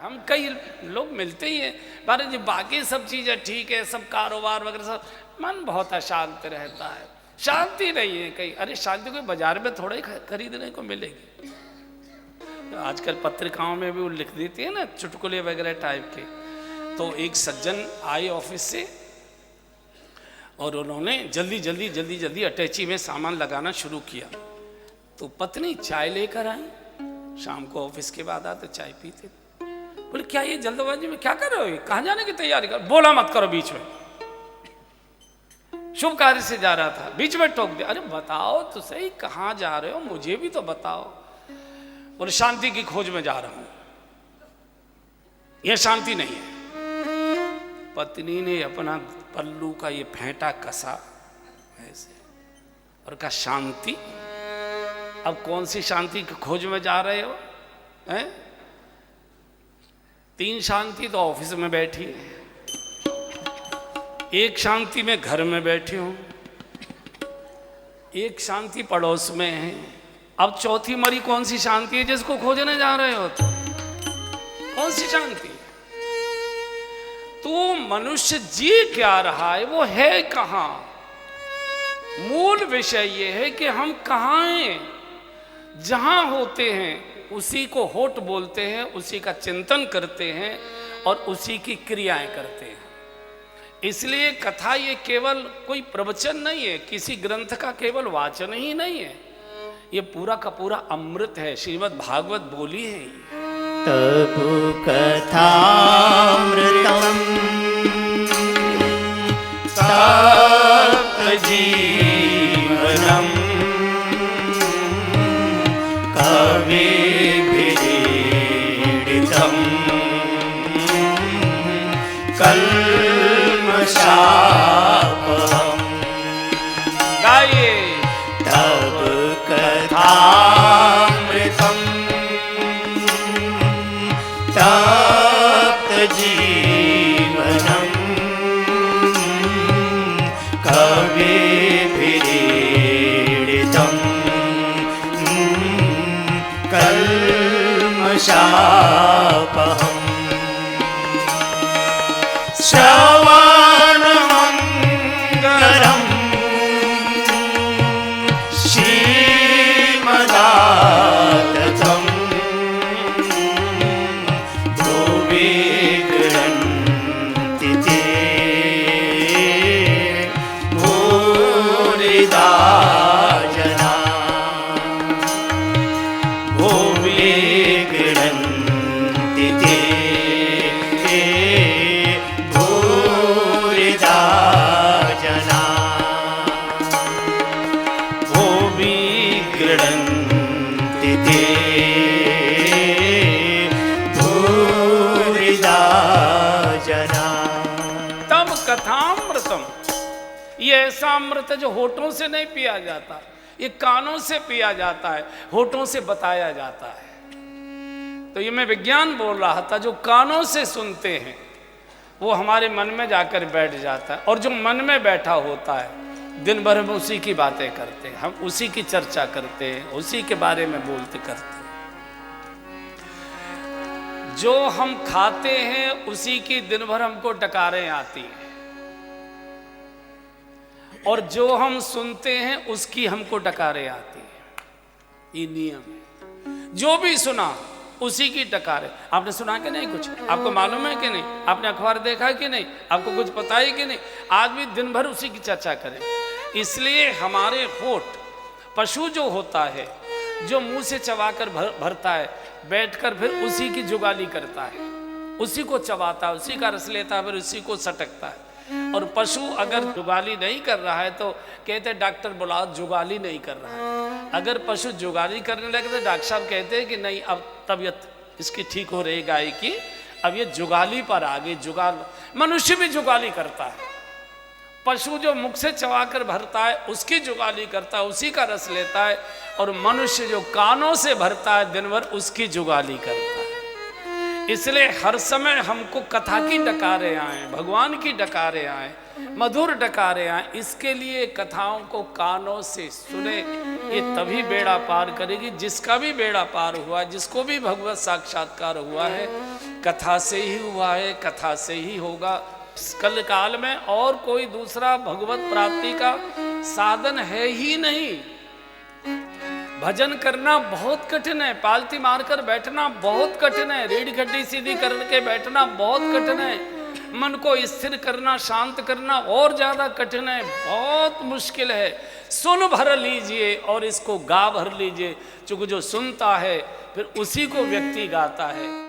हम कई लोग मिलते ही हैं, पर जी बाकी सब चीज़ें ठीक है, सब कारोबार वगैरह सब, मन बहुत अशांत रहता है, शांति नहीं है कहीं। अरे शांति कोई बाजार में थोड़ा ही खरीदने को मिलेगी। तो आजकल पत्रिकाओं में भी वो लिख देती है ना चुटकुले वगैरह टाइप के। तो एक सज्जन आए ऑफिस से और उन्होंने जल्दी अटैची में सामान लगाना शुरू किया। तो पत्नी चाय लेकर आई, शाम को ऑफिस के बाद आते चाय पीते। बोले क्या ये जल्दबाजी में क्या कर रहे हो, कहाँ जाने की तैयारी कर? बोला मत करो बीच में, शुभ कार्य से जा रहा था, बीच में टोक दिया। अरे बताओ तो सही कहाँ जा रहे हो, मुझे भी तो बताओ। बोले शांति की खोज में जा रहा हूं, यह शांति नहीं है। पत्नी ने अपना पल्लू का ये फेंटा कसा ऐसे और कहा शांति? अब कौन सी शांति की खोज में जा रहे हो? हैं? 3 शांति तो ऑफिस में बैठी है, 1 शांति में घर में बैठी हूं, 1 शांति पड़ोस में है। अब चौथी मरी कौन सी शांति है जिसको खोजने जा रहे हो? तो कौन सी शांति? तो मनुष्य जी क्या रहा है, वो है कहां? मूल विषय ये है कि हम कहां हैं। जहां होते हैं उसी को होठ बोलते हैं, उसी का चिंतन करते हैं और उसी की क्रियाएं करते हैं। इसलिए कथा ये केवल कोई प्रवचन नहीं है, किसी ग्रंथ का केवल वाचन ही नहीं है, ये पूरा का पूरा अमृत है। श्रीमद् भागवत बोली है तब कथामृतम तप्त जीवनम कविभिरीडितम कल्मषापहम्। गाइए। तब कथामृतम तप्त जीवनम कविभिरीडितम कल्मषापहम्। श्रवणमङ्गलम् श्रीमदाततं भुवि गृह्णन्ति ते भूरिदा जना। भुवि गृह्णन्ति ते भूरिदा जना। भुवि गृह्णन्ति ते भूरिदा जना। तब कथामृतम, ये ऐसा अमृत है जो होठों से नहीं पिया जाता, ये कानों से पिया जाता है, होठों से बताया जाता है। तो ये मैं विज्ञान बोल रहा था, जो कानों से सुनते हैं वो हमारे मन में जाकर बैठ जाता है, और जो मन में बैठा होता है दिन भर हम उसी की बातें करते हैं, हम उसी की चर्चा करते हैं, उसी के बारे में बोलते करते हैं। जो हम खाते हैं उसी की दिन भर हमको डकारें आती हैं, और जो हम सुनते हैं उसकी हमको डकारें आती हैं। ये नियम है, जो भी सुना उसी की डकारें। आपने सुना कि नहीं? कुछ आपको मालूम है कि नहीं? आपने अखबार देखा है कि नहीं? आपको कुछ पता है कि नहीं? आदमी दिन भर उसी की चर्चा करे। इसलिए हमारे होठ, पशु जो होता है, जो मुंह से चबाकर भरता है, बैठकर फिर उसी की जुगाली करता है, उसी को चबाता है, उसी का रस लेता है, फिर उसी को सटकता है। और पशु अगर जुगाली नहीं कर रहा है तो कहते हैं डॉक्टर बुलाओ, जुगाली नहीं कर रहा है। अगर पशु जुगाली करने लगे तो डॉक्टर साहब कहते हैं कि नहीं, अब तबीयत इसकी ठीक हो रही गाय की, अब ये जुगाली पर आ गई। जुगाल, मनुष्य भी जुगाली करता है। पशु जो मुख से चबाकर भरता है उसकी जुगाली करता है, उसी का रस लेता है, और मनुष्य जो कानों से भरता है दिन भर उसकी जुगाली करता है। इसलिए हर समय हमको कथा की डकारें आए, भगवान की डकारें आए, मधुर डकारे आए, इसके लिए कथाओं को कानों से सुने। ये तभी बेड़ा पार करेगी। जिसका भी बेड़ा पार हुआ, जिसको भी भगवत साक्षात्कार हुआ है, कथा से ही हुआ है, कथा से ही होगा। इस कल काल में और कोई दूसरा भगवत प्राप्ति का साधन है ही नहीं। भजन करना बहुत कठिन है, पालती मारकर बैठना बहुत कठिन है, रीढ़ खड्डी सीधी करके बैठना बहुत कठिन है, मन को स्थिर करना, शांत करना और ज्यादा कठिन है, बहुत मुश्किल है। सुन भर लीजिए और इसको गा भर लीजिए, क्योंकि जो सुनता है फिर उसी को व्यक्ति गाता है।